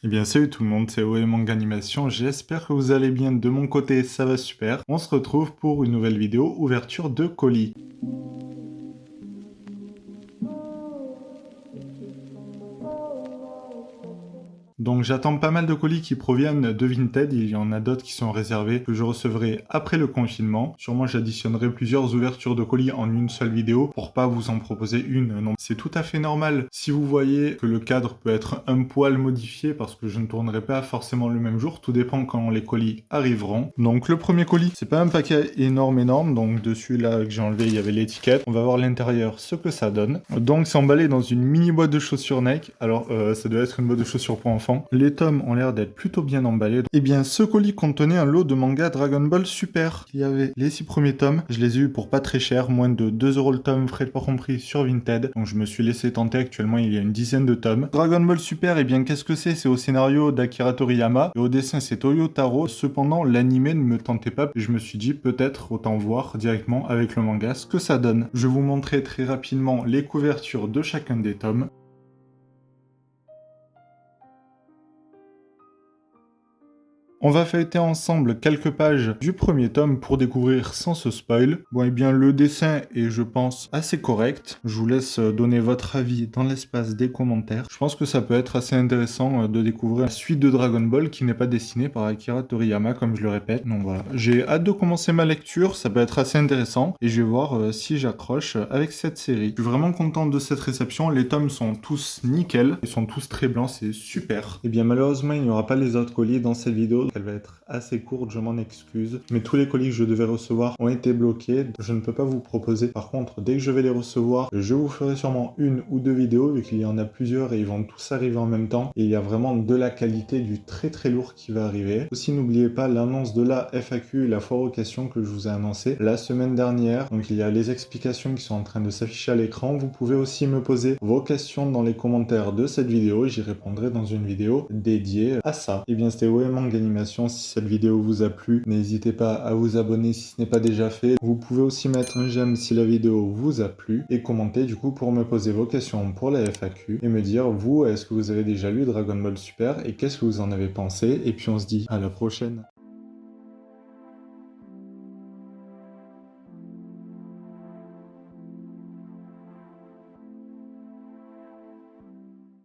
Eh bien salut tout le monde, c'est OE Manga Animation, j'espère que vous allez bien, de mon côté ça va super. On se retrouve pour une nouvelle vidéo ouverture de colis. Donc j'attends pas mal de colis qui proviennent de Vinted, il y en a d'autres qui sont réservés, que je recevrai après le confinement. Sûrement j'additionnerai plusieurs ouvertures de colis en une seule vidéo pour pas vous en proposer une. Non, c'est tout à fait normal. Si vous voyez que le cadre peut être un poil modifié parce que je ne tournerai pas forcément le même jour, tout dépend quand les colis arriveront. Donc le premier colis, c'est pas un paquet énorme, donc dessus là que j'ai enlevé il y avait l'étiquette. On va voir l'intérieur, ce que ça donne. Donc c'est emballé dans une mini boîte de chaussures Nike. Alors ça doit être une boîte de chaussures pour enfants. Les tomes ont l'air d'être plutôt bien emballés. Eh bien, ce colis contenait un lot de manga Dragon Ball Super. Il y avait les 6 premiers tomes. Je les ai eus pour pas très cher, moins de 2 € le tome, frais de port compris sur Vinted. Donc je me suis laissé tenter. Actuellement, il y a une dizaine de tomes. Dragon Ball Super, eh bien, qu'est-ce que c'est? C'est au scénario d'Akira Toriyama et au dessin, c'est Toyo Taro. Cependant, l'anime ne me tentait pas. Je me suis dit peut-être autant voir directement avec le manga ce que ça donne. Je vous montrerai très rapidement les couvertures de chacun des tomes. On va feuilleter ensemble quelques pages du premier tome pour découvrir sans se spoil. Bon, eh bien, le dessin est, je pense, assez correct. Je vous laisse donner votre avis dans l'espace des commentaires. Je pense que ça peut être assez intéressant de découvrir la suite de Dragon Ball qui n'est pas dessinée par Akira Toriyama, comme je le répète. Donc voilà, j'ai hâte de commencer ma lecture, ça peut être assez intéressant et je vais voir si j'accroche avec cette série. Je suis vraiment content de cette réception, les tomes sont tous nickel, ils sont tous très blancs, c'est super. Et bien malheureusement, il n'y aura pas les autres colis dans cette vidéo. Elle va être assez courte, je m'en excuse. Mais tous les colis que je devais recevoir ont été bloqués. Je ne peux pas vous proposer. Par contre, dès que je vais les recevoir, je vous ferai sûrement une ou deux vidéos, vu qu'il y en a plusieurs et ils vont tous arriver en même temps. Et il y a vraiment de la qualité, du très très lourd qui va arriver. Aussi, n'oubliez pas l'annonce de la FAQ et la foire aux questions que je vous ai annoncé la semaine dernière. Donc il y a les explications qui sont en train de s'afficher à l'écran. Vous pouvez aussi me poser vos questions dans les commentaires de cette vidéo et j'y répondrai dans une vidéo dédiée à ça. Et bien, c'était OE Manga Animation. Si cette vidéo vous a plu, n'hésitez pas à vous abonner si ce n'est pas déjà fait. Vous pouvez aussi mettre un j'aime si la vidéo vous a plu et commenter du coup pour me poser vos questions pour la FAQ et me dire vous, est-ce que vous avez déjà lu Dragon Ball Super et qu'est-ce que vous en avez pensé? Et puis on se dit à la prochaine.